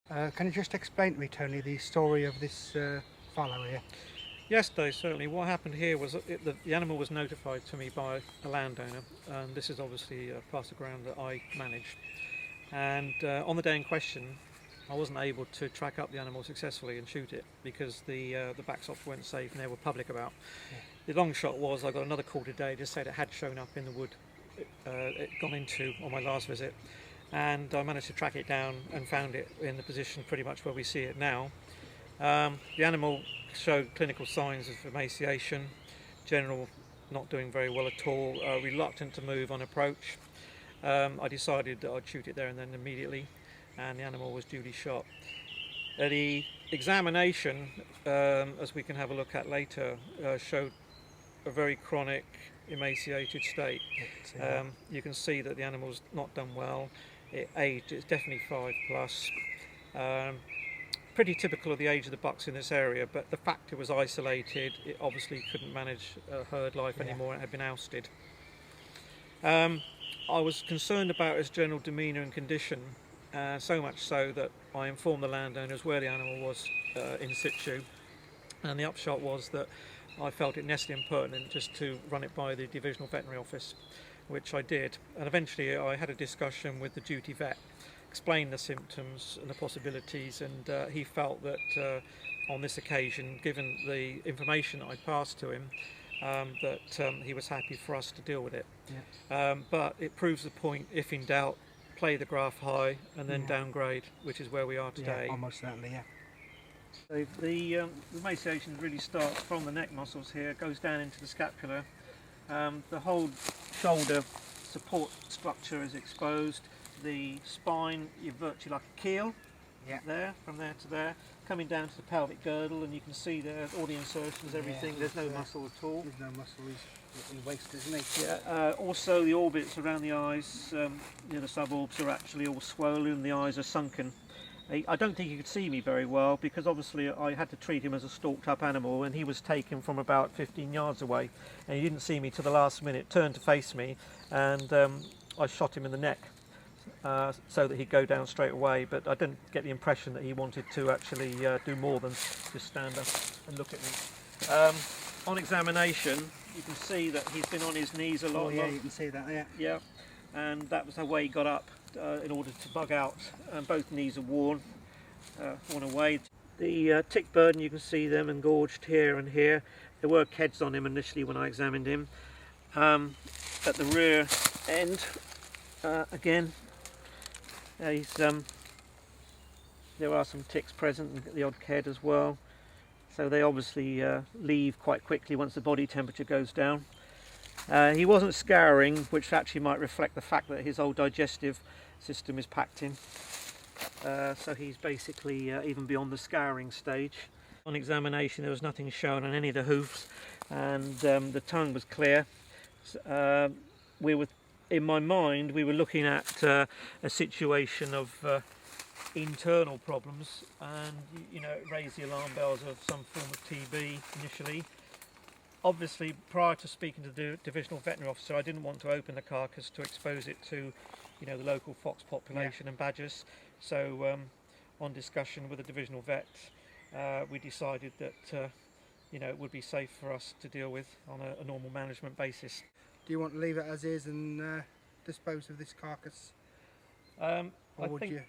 Can you just explain to me, Tony, the story of this fallow here? Yes, Dave, certainly. What happened here was the animal was notified to me by a landowner, and this is obviously a part of ground that I manage. And on the day in question, I wasn't able to track up the animal successfully and shoot it because the backstops weren't safe and they were public about. Yeah. The long shot was I got another call today to say it had shown up in the wood it gone into on my last visit, and I managed to track it down and found it in the position pretty much where we see it now. The animal showed clinical signs of emaciation, general not doing very well at all, reluctant to move on approach. I decided that I'd shoot it there and then immediately, and the animal was duly shot. The examination, as we can have a look at later, showed a very chronic, emaciated state. You can see that the animal's not done well. It aged, it's definitely 5 plus. Pretty typical of the age of the bucks in this area, but the fact it was isolated, it obviously couldn't manage herd life anymore. It had been ousted. I was concerned about its general demeanour and condition, so much so that I informed the landowners where the animal was in situ, and the upshot was that I felt it necessary and pertinent just to run it by the Divisional Veterinary Office, which I did, and eventually I had a discussion with the duty vet, explained the symptoms and the possibilities, and he felt that on this occasion, given the information I passed to him, that he was happy for us to deal with it. But it proves the point, if in doubt, play the graph high and then downgrade, which is where we are today. Yeah, almost certainly, yeah. So the emaciation really starts from the neck muscles here, goes down into the scapula. The whole shoulder support structure is exposed. The spine, you're virtually like a keel, there, from there to there, coming down to the pelvic girdle, and you can see there all the insertions, everything. There's no muscle at all. There's no muscle, he's wasted, isn't he? Yeah. Also, the orbits around the eyes, the suborbs are actually all swollen. The eyes are sunken. I don't think he could see me very well because obviously I had to treat him as a stalked up animal, and he was taken from about 15 yards away, and he didn't see me till the last minute, turned to face me, and I shot him in the neck so that he'd go down straight away, but I didn't get the impression that he wanted to actually do more than just stand up and look at me. On examination, you can see that he's been on his knees a lot. Oh yeah, you can see that, yeah. Yeah, and that was the way he got up in order to bug out. Both knees are worn away. The tick burden, you can see them engorged here and here. There were keds on him initially when I examined him. At the rear end, again, there are some ticks present, and the odd ked as well. So they obviously leave quite quickly once the body temperature goes down. He wasn't scouring, which actually might reflect the fact that his old digestive system is packed in. So he's basically even beyond the scouring stage. On examination, there was nothing shown on any of the hoofs, and the tongue was clear. We were, in my mind, we were looking at a situation of internal problems, and it raised the alarm bells of some form of TB initially. Obviously, prior to speaking to the divisional veterinary officer, I didn't want to open the carcass to expose it to, the local fox population and badgers. So, on discussion with the divisional vet, we decided that, it would be safe for us to deal with on a normal management basis. Do you want to leave it as is and dispose of this carcass? Or would you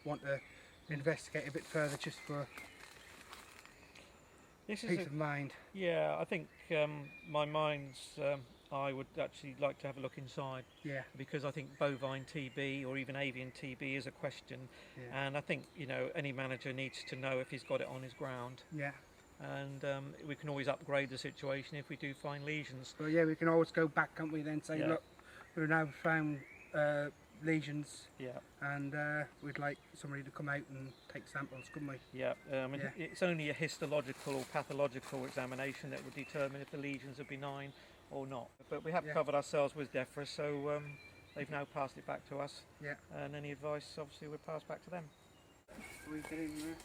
want to investigate a bit further just for peace of mind? Yeah, I think my mind's I would actually like to have a look inside. Yeah. Because I think bovine TB or even avian TB is a question, and I think any manager needs to know if he's got it on his ground. Yeah. And we can always upgrade the situation if we do find lesions. Well, yeah, we can always go back, can't we? Then say, look, we've now found lesions. Yeah. And we'd like somebody to come out and take samples, couldn't we? Yeah. It's only a histological or pathological examination that would determine if the lesions are benign or not. But we have covered ourselves with DEFRA, so they've now passed it back to us. Yeah. And any advice, obviously, we'll pass back to them. We get in there.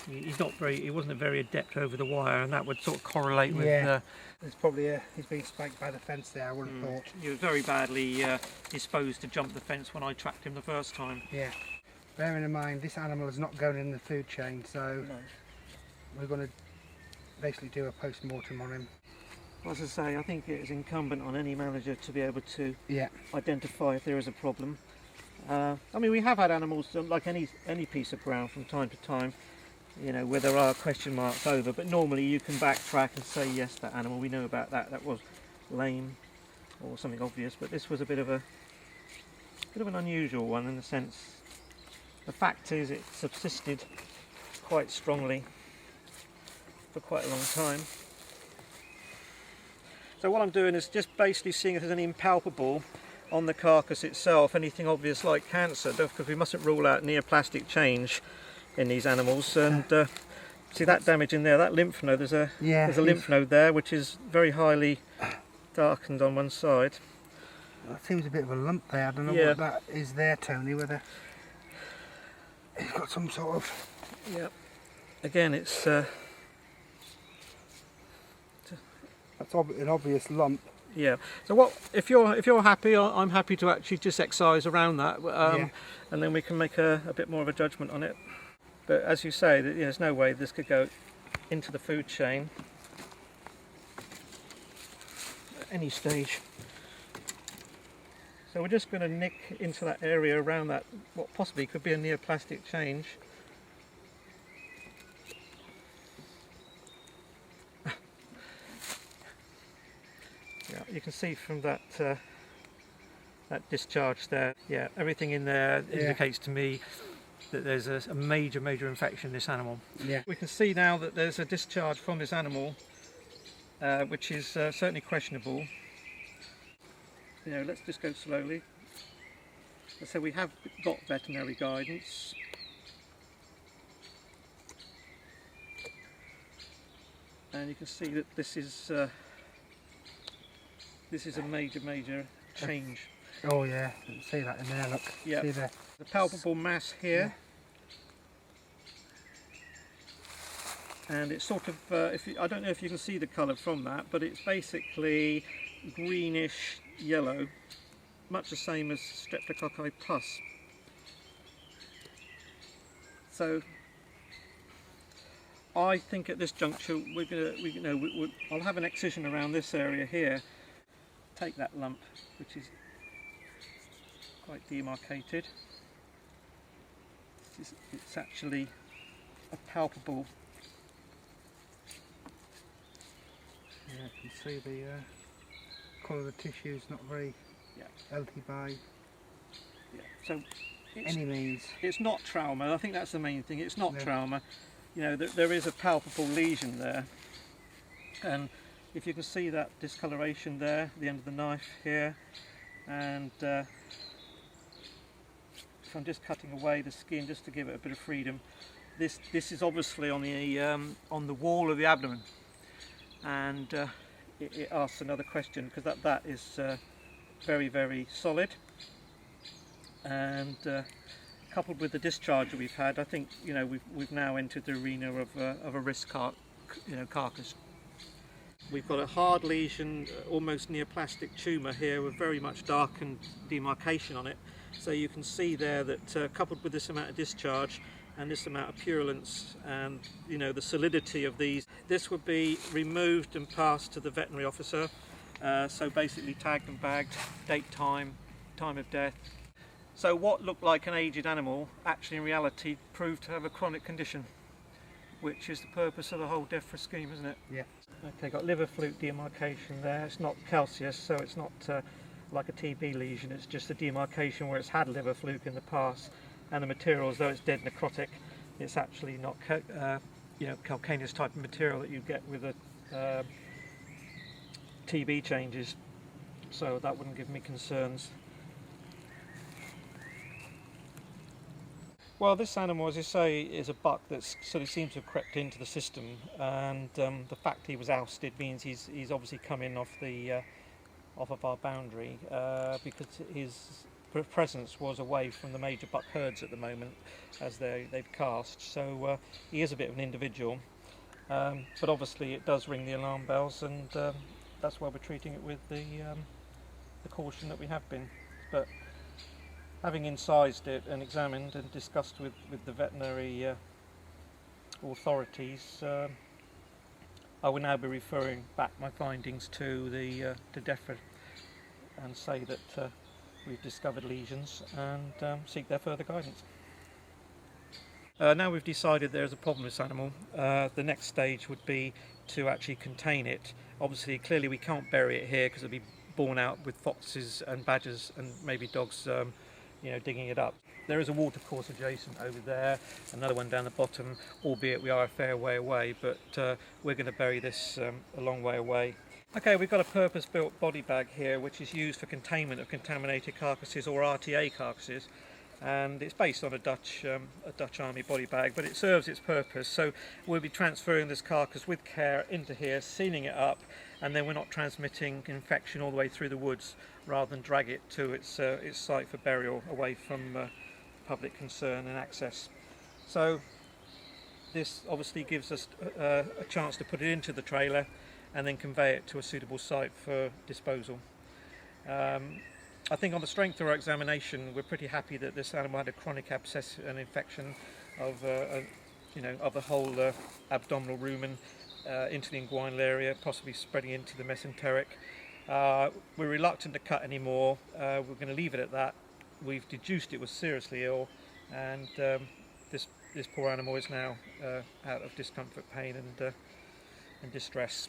He wasn't very adept over the wire, and that would sort of correlate with. There's probably he's been spiked by the fence there. I would have thought. He was very badly disposed to jump the fence when I tracked him the first time. Yeah. Bearing in mind, this animal is not going in the food chain, so we're going to basically do a post-mortem on him. Well, as I say, I think it is incumbent on any manager to be able to Yeah. identify if there is a problem. I mean, we have had animals like any piece of ground from time to time, you know, where there are question marks over, but normally you can backtrack and say, yes, that animal, we know about that, that was lame or something obvious, but this was a bit of an unusual one in the sense, the fact is it subsisted quite strongly for quite a long time. So what I'm doing is just basically seeing if there's any impalpable on the carcass itself, anything obvious like cancer, because we mustn't rule out neoplastic change in these animals. And see that damage in there, that lymph node, there's a lymph node there which is very highly darkened on one side. That seems a bit of a lump there. I don't know what that is there, Tony, whether he's got some sort of... Yeah. Again, it's... That's an obvious lump. Yeah. So what if you're happy, I'm happy to actually just excise around that, and then we can make a bit more of a judgment on it. But as you say, there's no way this could go into the food chain at any stage. So we're just going to nick into that area around that, what possibly could be a neoplastic change. Yeah, you can see from that that discharge there. Yeah, everything in there indicates to me that there's a major infection in this animal. Yeah. We can see now that there's a discharge from this animal, which is certainly questionable. You know, let's just go slowly. So we have got veterinary guidance. And you can see that this is a major change. Oh yeah, you can see that in there, look. Yeah. See the palpable mass here. And it's sort of, I don't know if you can see the colour from that, but it's basically greenish yellow, much the same as streptococci pus. So I think at this juncture I'll have an excision around this area here. Take that lump, which is quite demarcated. It's actually a palpable. Yeah, you can see the colour of the tissue is not very healthy by So any means. It's not trauma. I think that's the main thing. It's not trauma. You know, there is a palpable lesion there, and if you can see that discoloration there, the end of the knife here, and if I'm just cutting away the skin just to give it a bit of freedom, this is obviously on the wall of the abdomen, and it asks another question, because that is very solid, and coupled with the discharge that we've had, I think we've now entered the arena of a risk carcass. We've got a hard lesion, almost neoplastic tumour here with very much darkened demarcation on it. So you can see there that coupled with this amount of discharge and this amount of purulence and the solidity of these, this would be removed and passed to the veterinary officer. So basically tagged and bagged, date, time of death. So what looked like an aged animal actually in reality proved to have a chronic condition, which is the purpose of the whole death risk scheme, isn't it? Yeah. Okay, got liver fluke demarcation there. It's not calcareous, so it's not like a TB lesion. It's just a demarcation where it's had liver fluke in the past, and the material, as though it's dead necrotic, it's actually not calcaneous type of material that you get with a TB changes. So that wouldn't give me concerns. Well, this animal, as you say, is a buck that's sort of seems to have crept into the system, and the fact he was ousted means he's obviously come in off of our boundary, because presence was away from the major buck herds at the moment, as they've cast. So he is a bit of an individual, but obviously it does ring the alarm bells, and that's why we're treating it with the caution that we have been. But having incised it and examined and discussed with the veterinary authorities, I will now be referring back my findings to the to DEFRA and say that we've discovered lesions and seek their further guidance. Now we've decided there's a problem with this animal, the next stage would be to actually contain it. Obviously, clearly we can't bury it here because it'll be borne out with foxes and badgers and maybe dogs digging it up. There is a watercourse adjacent over there, another one down the bottom, albeit we are a fair way away, but we're going to bury this a long way away. Okay, we've got a purpose-built body bag here which is used for containment of contaminated carcasses or RTA carcasses, and it's based on a Dutch Army body bag, but it serves its purpose. So we'll be transferring this carcass with care into here, sealing it up, and then we're not transmitting infection all the way through the woods, rather than drag it to its site for burial away from public concern and access. So this obviously gives us a chance to put it into the trailer and then convey it to a suitable site for disposal. I think on the strength of our examination, we're pretty happy that this animal had a chronic abscess and infection of the whole abdominal rumen into the inguinal area, possibly spreading into the mesenteric. We're reluctant to cut anymore. We're going to leave it at that. We've deduced it was seriously ill, and this poor animal is now out of discomfort, pain, and distress.